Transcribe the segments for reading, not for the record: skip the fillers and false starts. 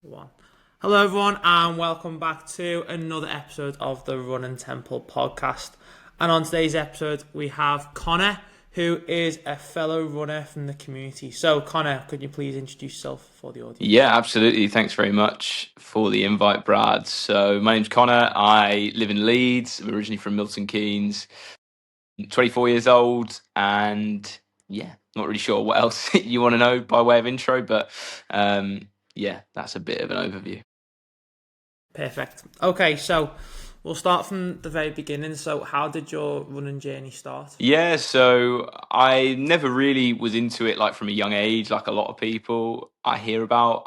One. Hello, everyone, and welcome back to another episode of the Run and Temple podcast. And on today's episode, we have Connor, who is a fellow runner from the community. So, Connor, could you please introduce yourself for the audience? Yeah, absolutely. Thanks very much for the invite, Brad. So, my name's Connor. I live in Leeds. I'm originally from Milton Keynes. I'm 24 years old, and yeah, not really sure what else you want to know by way of intro, but yeah, that's a bit of an overview. Perfect. Okay, so we'll start from the very beginning. So, how did your running journey start? Yeah, so I never really was into it like from a young age, like a lot of people I hear about.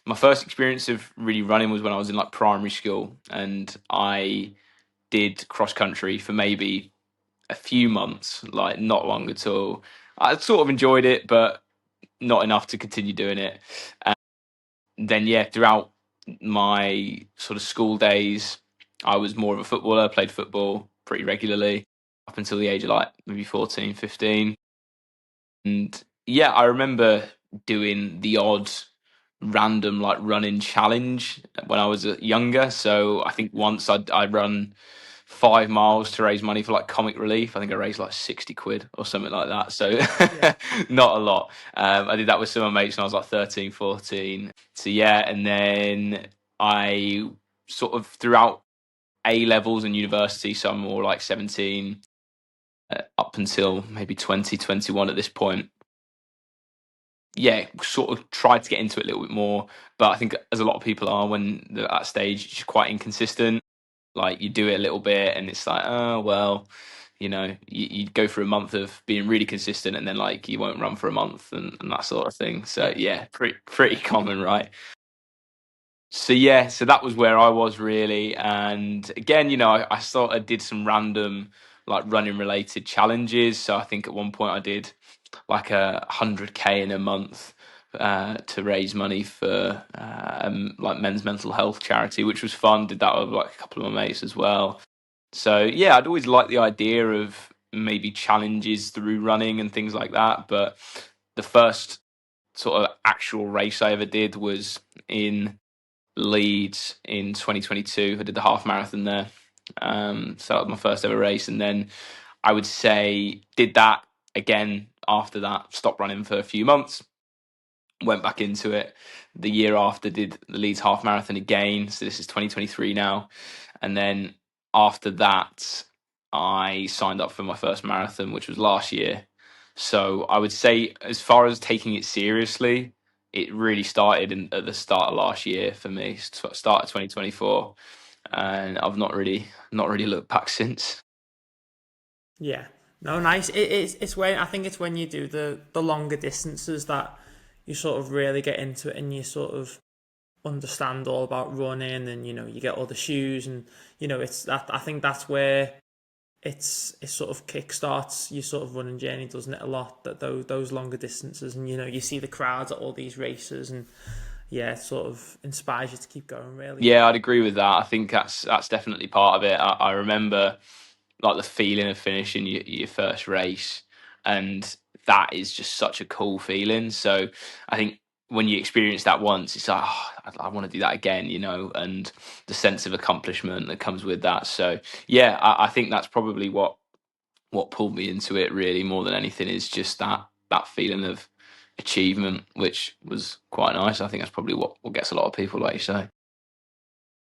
My first experience of really running was when I was in like primary school, and I did cross country for maybe a few months, like not long at all. I sort of enjoyed it, but not enough to continue doing it. And then, yeah, throughout my sort of school days, I was more of a footballer, played football pretty regularly up until the age of like maybe 14, 15. And yeah, I remember doing the odd random like running challenge when I was younger. So I think once I'd run 5 miles to raise money for like comic relief. I think I raised like 60 quid or something like that. So Yeah. not a lot. I did that with some of my mates when I was like 13, 14. So yeah, and then I sort of throughout A levels and university, so I'm more like 17 up until maybe 2021 at this point. Yeah, sort of tried to get into it a little bit more, but I think as a lot of people are when they're at that stage, it's quite inconsistent. Like you do it a little bit, and it's like, oh well, you go for a month of being really consistent, and then like you won't run for a month, and that sort of thing. So Yeah. yeah, pretty common, right? So yeah, so that was where I was really, and again, I sort of did some random like running related challenges. So I think at one point I did like 100K in a month to raise money for like men's mental health charity, which was fun. Did that with like a couple of my mates as well. So yeah, I'd always liked the idea of maybe challenges through running and things like that. But the first sort of actual race I ever did was in Leeds in 2022. I did the half marathon there. So that was my first ever race, and then I would say did that again after that. Stopped running for a few months. Went back into it the year after. Did the Leeds half marathon again. So this is 2023 now, and then after that, I signed up for my first marathon, which was last year. So I would say, as far as taking it seriously, it really started at the start of last year for me. Start of 2024, and I've not really looked back since. Yeah. No, nice. It's when I think it's when you do the longer distances that you sort of really get into it and you sort of understand all about running and you get all the shoes and it's that I think that's where it sort of kickstarts your sort of running journey, doesn't it? A lot that those longer distances and you see the crowds at all these races and yeah, it sort of inspires you to keep going really. Yeah, I'd agree with that. I think that's definitely part of it. I remember like the feeling of finishing your first race, and that is just such a cool feeling. So I think when you experience that once, it's like, oh, I want to do that again, and the sense of accomplishment that comes with that. So yeah, I think that's probably what pulled me into it really more than anything is just that feeling of achievement, which was quite nice. I think that's probably what gets a lot of people, like you say.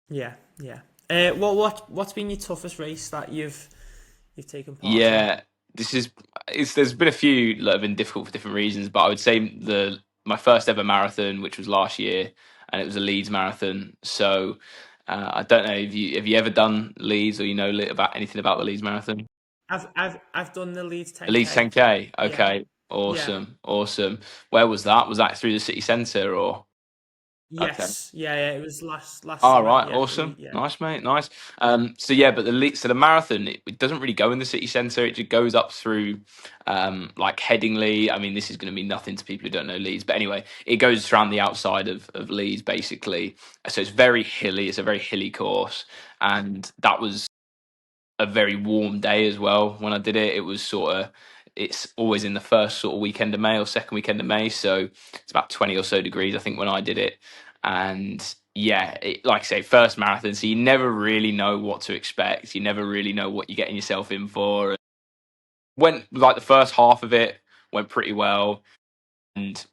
Yeah, yeah. What's been your toughest race that you've taken part in? Yeah, this is there's been a few that have been difficult for different reasons, but I would say the my first ever marathon, which was last year, and it was a Leeds marathon. So I don't know if you ever done Leeds or about anything about the Leeds marathon. I've done the Leeds The Leeds 10K. 10K. Yeah, Okay, yeah. awesome, awesome. Where was that? Was that through the city centre or? Okay. Yes, yeah, yeah. It was last All summer. right, Yeah, awesome, yeah, nice, mate, nice. So yeah, but the marathon it doesn't really go in the city centre. It just goes up through, like Headingley. I mean, this is going to mean nothing to people who don't know Leeds, but anyway, it goes around the outside of Leeds basically. So it's very hilly. It's a very hilly course, and that was a very warm day as well when I did it. It was it's always in the first sort of weekend of May or second weekend of May, so it's about 20 or so degrees I think when I did it. And yeah, like I say, first marathon, so you never really know what to expect. You never really know what you're getting yourself in for. Went like the first half of it went pretty well, and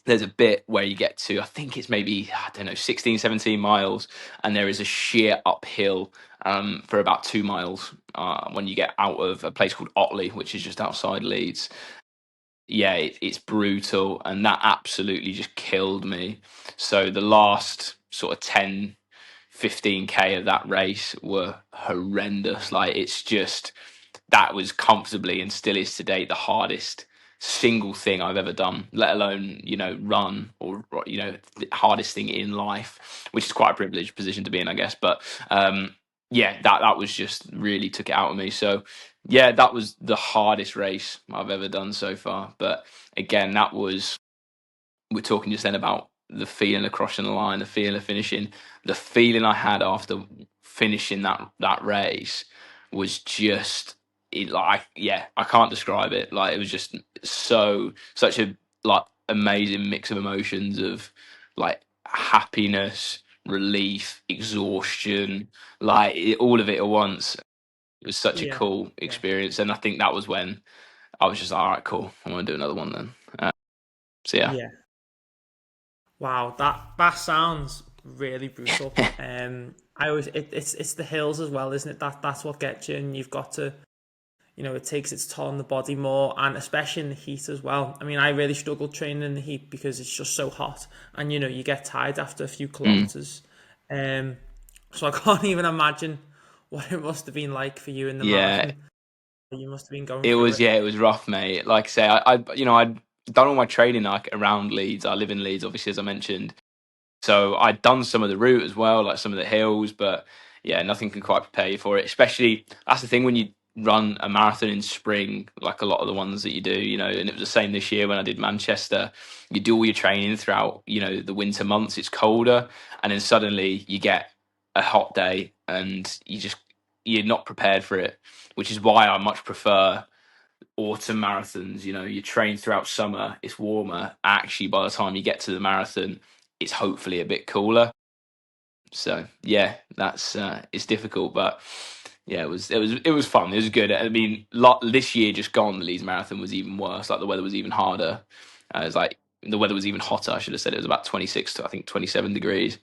there's a bit where you get to, I think it's maybe, I don't know, 16, 17 miles, and there is a sheer uphill for about 2 miles when you get out of a place called Otley, which is just outside Leeds. Yeah, it's brutal, and that absolutely just killed me. So the last sort of 10, 15K of that race were horrendous. Like, it's just, that was comfortably and still is today the hardest single thing I've ever done, let alone, run, or, the hardest thing in life, which is quite a privileged position to be in, I guess. But yeah, that was just really took it out of me. So yeah, that was the hardest race I've ever done so far. But again, we're talking just then about the feeling of crossing the line, the feeling of finishing. The feeling I had after finishing that race was just yeah, I can't describe it. Like, it was just such a like amazing mix of emotions of like happiness, relief, exhaustion, like all of it at once. It was such a Yeah, cool yeah, experience, and I think that was when I was just like, all right, cool, I want to do another one then. So yeah. yeah. Wow, that sounds really brutal. I always it's the hills as well, isn't it? That's what gets you, and you've got to, it takes its toll on the body more, and especially in the heat as well. I mean, I really struggle training in the heat because it's just so hot, and you get tired after a few Mm. kilometers. Um, so I can't even imagine what it must have been like for you in the Yeah, marathon. You must have been going it through was. it. Yeah, it was rough, mate. Like I say, I'd done all my training like around Leeds. I live in Leeds, obviously, as I mentioned. So I'd done some of the route as well, like some of the hills. But yeah, nothing can quite prepare you for it. Especially, that's the thing when you run a marathon in spring, like a lot of the ones that you do. And it was the same this year when I did Manchester. You do all your training throughout, the winter months. It's colder, and then suddenly you get a hot day, and you're not prepared for it. Which is why I much prefer autumn marathons. You train throughout summer, it's warmer. Actually, by the time you get to the marathon, it's hopefully a bit cooler. So yeah, that's it's difficult, but yeah, it was fun. It was good. I mean, this year just gone, the Leeds Marathon was even worse. Like, the weather was even harder. It was like the weather was even hotter. I should have said it was about 26 to, I think, 27 degrees,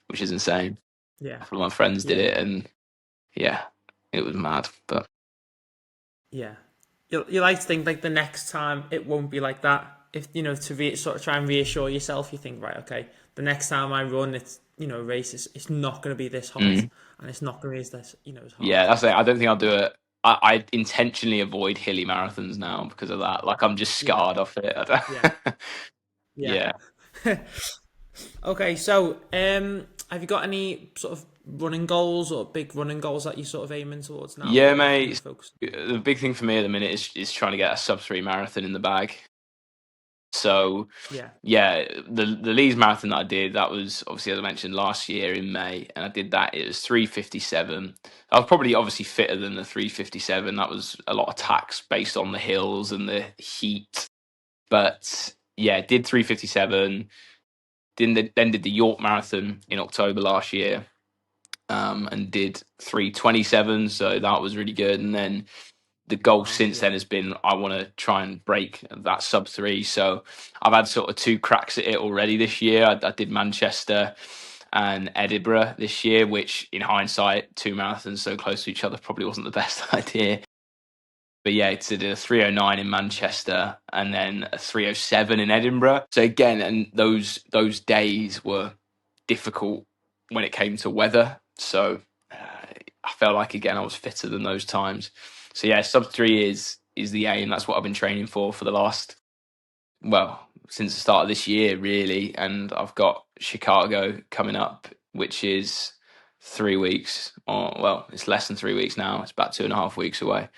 which is insane. Yeah, A couple of my friends did yeah, it, and yeah, it was mad. But yeah. You like to think like the next time it won't be like that. If to sort of try and reassure yourself, you think, right, okay, the next time I run, it's a race, it's not going to be this hot, mm, and it's not going to be this as yeah, hard. that's it. I don't think I'll do it. I intentionally avoid hilly marathons now because of that. Like, I'm just Yeah, scarred off it. yeah, yeah. Yeah. Okay, so have you got any sort of running goals or big running goals that you're sort of aiming towards now, or Yeah, you're mate. focused? The big thing for me at the minute is trying to get a sub 3 marathon in the bag. So Yeah, yeah, the Leeds marathon that I did, that was obviously, as I mentioned, last year in May, and I did that. It was 3:57. I was probably obviously fitter than the 3:57. That was a lot of tax based on the hills and the heat. But yeah, did 3:57. Then did the York Marathon in October last year, and did 3:27. So that was really good. And then the goal wow, since yeah, then has been, I want to try and break that sub 3. So I've had sort of two cracks at it already this year. I did Manchester and Edinburgh this year, which in hindsight, two marathons so close to each other probably wasn't the best idea. But yeah, it's a 3:09 in Manchester and then a 3:07 in Edinburgh. So again, and those days were difficult when it came to weather. So I felt like, again, I was fitter than those times. So yeah, sub 3 is the aim. That's what I've been training for the last, well, since the start of this year, really. And I've got Chicago coming up, which is 3 weeks, or well, it's less than 3 weeks now. It's about 2.5 weeks away.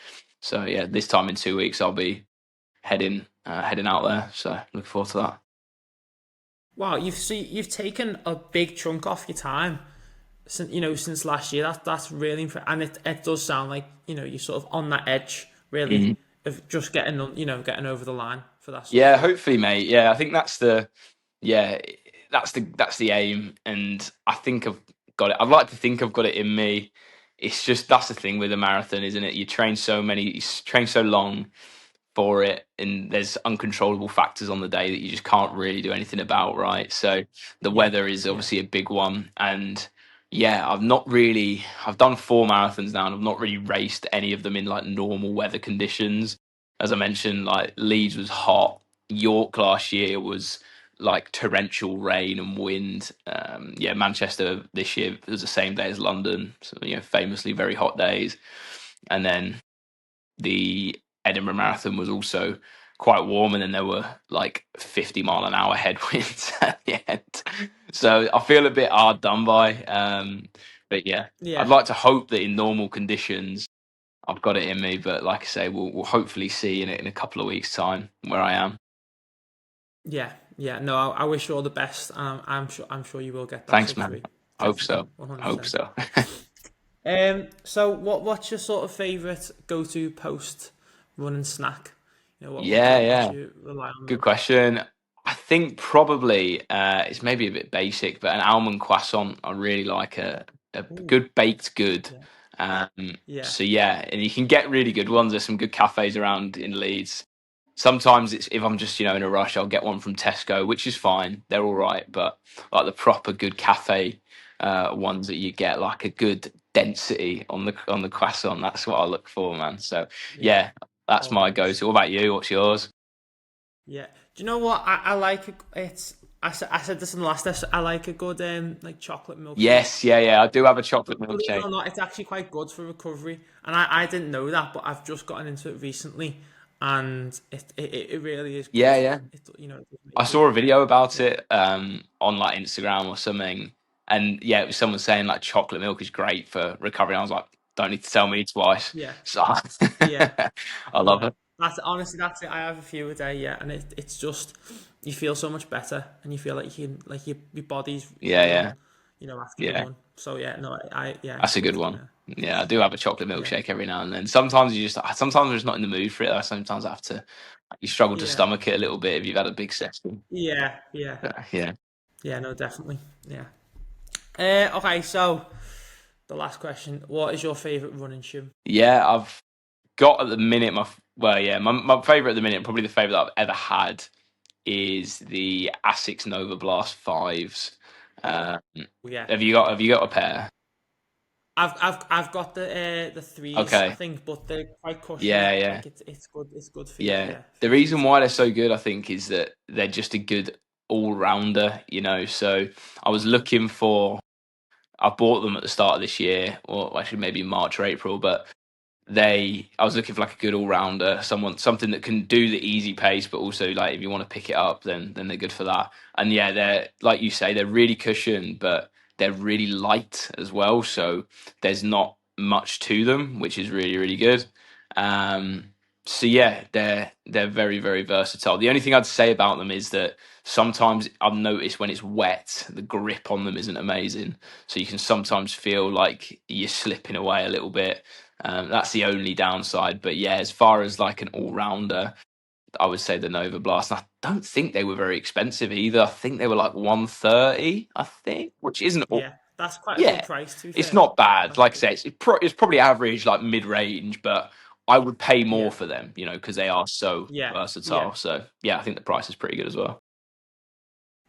So yeah, this time in 2 weeks, I'll be heading out there. So looking forward to that. wow. You've taken a big chunk off your time since last year. That's really and it does sound like you're sort of on that edge really Mm. of just getting getting over the line for that Yeah, sub 3. hopefully, mate. Yeah, I think that's the yeah. that's the aim, and I think I've got it. I'd like to think I've got it in me. It's just that's the thing with a marathon, isn't it? You train so long for it, and there's uncontrollable factors on the day that you just can't really do anything about, right? So the Yeah, weather is yeah, obviously a big one, and yeah, I've done 4 marathons now, and I've not really raced any of them in like normal weather conditions. As I mentioned, like Leeds was hot. York last year was like torrential rain and wind. Yeah, Manchester this year was the same day as London, so famously very hot days. And then the Edinburgh Marathon was also quite warm, and then there were like 50-mile-an-hour headwinds at the end. So I feel a bit hard done by. But yeah, I'd yeah, like to hope that in normal conditions I've got it in me. But like I say, we'll hopefully see in a couple of weeks' time where I am. yeah, yeah. No, I wish you all the best. I'm sure you will get that Thanks, victory. man. Hope Definitely, so. Hope 100%. so. So what's your sort of favourite go-to post running snack? Yeah, What makes yeah. you rely on Good those? question. I think probably it's maybe a bit basic, but an almond croissant. I really like a Ooh, good baked good. yeah, yeah, So yeah, and you can get really good ones. There's some good cafes around in Leeds. Sometimes it's if I'm just in a rush, I'll get one from Tesco, which is fine. They're all right, but like the proper good cafe ones that you get like a good density on the croissant. That's what I look for, man. So yeah. yeah, that's All my nice. go-to. What about you? What's yours? Yeah. Do you know what I like? It's I said this in the last episode. I like a good like chocolate milkshake. Yes, yeah, yeah. I do have a chocolate Believe it milkshake. or not, it's actually quite good for recovery. And I didn't know that, but I've just gotten into it recently, and it really is Yeah, good. yeah. It does I make you. saw a video about Yeah, it on like Instagram or something, and yeah, it was someone saying like chocolate milk is great for recovery. I was like, don't need to tell me twice. yeah, So yeah, I love yeah. it. That's it. I have a few a day, yeah, and it's just you feel so much better, and you feel like your body's Yeah, healing, yeah, after the yeah. run. So yeah, no, yeah, it's That's a good. good one. Yeah, Yeah, I do have a chocolate yeah, milkshake every now and then. Sometimes I'm just not in the mood for it. Sometimes I have to. You struggle to yeah, stomach it a little bit if you've had a big session. yeah, yeah, Yeah, yeah. No, definitely. Yeah. Okay, so the last question: what is your favorite running shoe? yeah. I've got at the minute my favorite at the minute, probably the favorite that I've ever had is the Asics Nova Blast fives. Um, Yeah, have you got a pair? I've got the threes, I Okay. think, but they're quite Yeah, cushy. yeah, Like it's good. It's good yeah. for The your reason feet. why they're so good, I think, is that they're just a good all rounder. So I was looking for. I bought them at the start of this year, or actually maybe March or April, but I was looking for like a good all rounder, something that can do the easy pace, but also like if you want to pick it up, then they're good for that. And yeah, they're like you say, they're really cushioned, but they're really light as well. So there's not much to them, which is really really good. Um, so yeah, they're very very versatile. The only thing I'd say about them is that sometimes I've noticed when it's wet, the grip on them isn't amazing. So you can sometimes feel like you're slipping away a little bit. That's the only downside. But yeah, as far as like an all rounder, I would say the Nova Blast. And I don't think they were very expensive either. I think they were like 130, I think, which isn't. Yeah, that's quite a good Yeah, price. To be it's fair, not bad. that's Like I good. say, it's probably average, like mid range, but I would pay more Yeah, for them, because they are so yeah, yeah, versatile. So yeah, I think the price is pretty good as well.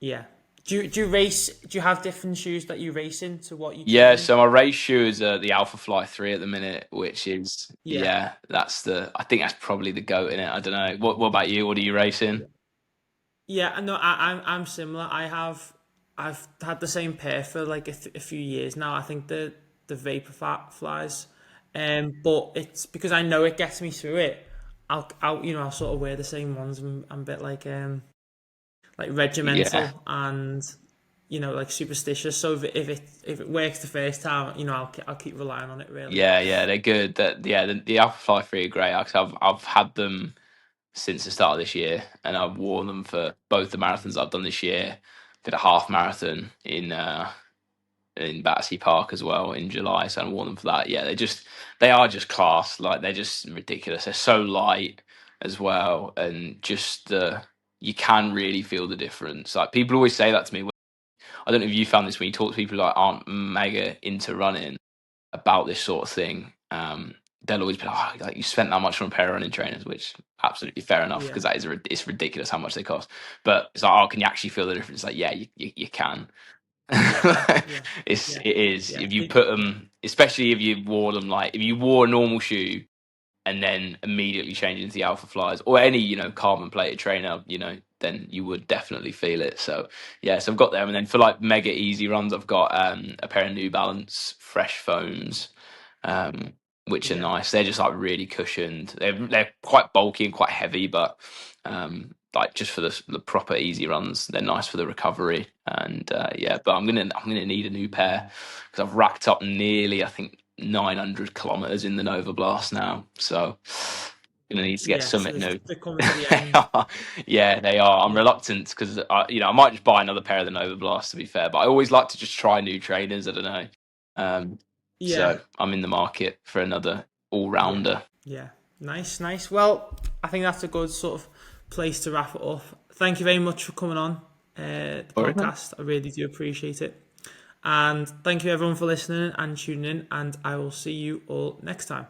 yeah. Do you race? Do you have different shoes that you race in to what you Yeah, train in? so my race shoe is the Alpha Fly 3 at the minute, which is Yeah. yeah, I think that's probably the goat in it. I don't know. What about you? What are you racing? Yeah, no, I'm similar. I've had the same pair for like a few years now. I think the vapor flies, but it's because I know it gets me through it. I'll sort of wear the same ones. I'm a bit like Yeah. regimental and like superstitious. So if it works the first time, I'll keep relying on it really. Yeah, yeah, they're good. The Alpha Fly 3 are great. I've had them since the start of this year, and I've worn them for both the marathons I've done this year. Did a half marathon in Battersea Park as well in July, so I wore them for that. Yeah, they are just class. Like they're just ridiculous. They're so light as well, and just you can really feel the difference. Like people always say that to me I don't know if you found this when you talk to people like aren't mega into running about this sort of thing. They'll always be like, you spent that much on a pair of running trainers, which absolutely fair enough Yeah, because it's ridiculous how much they cost. But it's like, oh, can you actually feel the difference? Like, yeah, you can. yeah, It is yeah, if you put them, especially if you wore them like if you wore a normal shoe and then immediately change into the Alpha Flies or any carbon plated trainer, then you would definitely feel it. So yeah, so I've got them, and then for like mega easy runs, I've got a pair of New Balance Fresh Foams, um, which are yeah, nice. They're just like really cushioned. They're quite bulky and quite heavy, but like just for the proper easy runs, they're nice for the recovery. And yeah, but I'm gonna need a new pair because I've racked up nearly I think 900 kilometers in the Nova Blast now, so gonna need to get yeah. So something new. they're coming to the end. Yeah, they are. I'm Yeah, reluctant because I might just buy another pair of the Nova Blast to be fair, but I always like to just try new trainers. I don't know. Um, yeah, so I'm in the market for another all yeah, rounder. yeah. Nice, nice. Well, I think that's a good sort of place to wrap it up. Thank you very much for coming on the All right, man. podcast. I really do appreciate it. And thank you everyone for listening and tuning in. And I will see you all next time.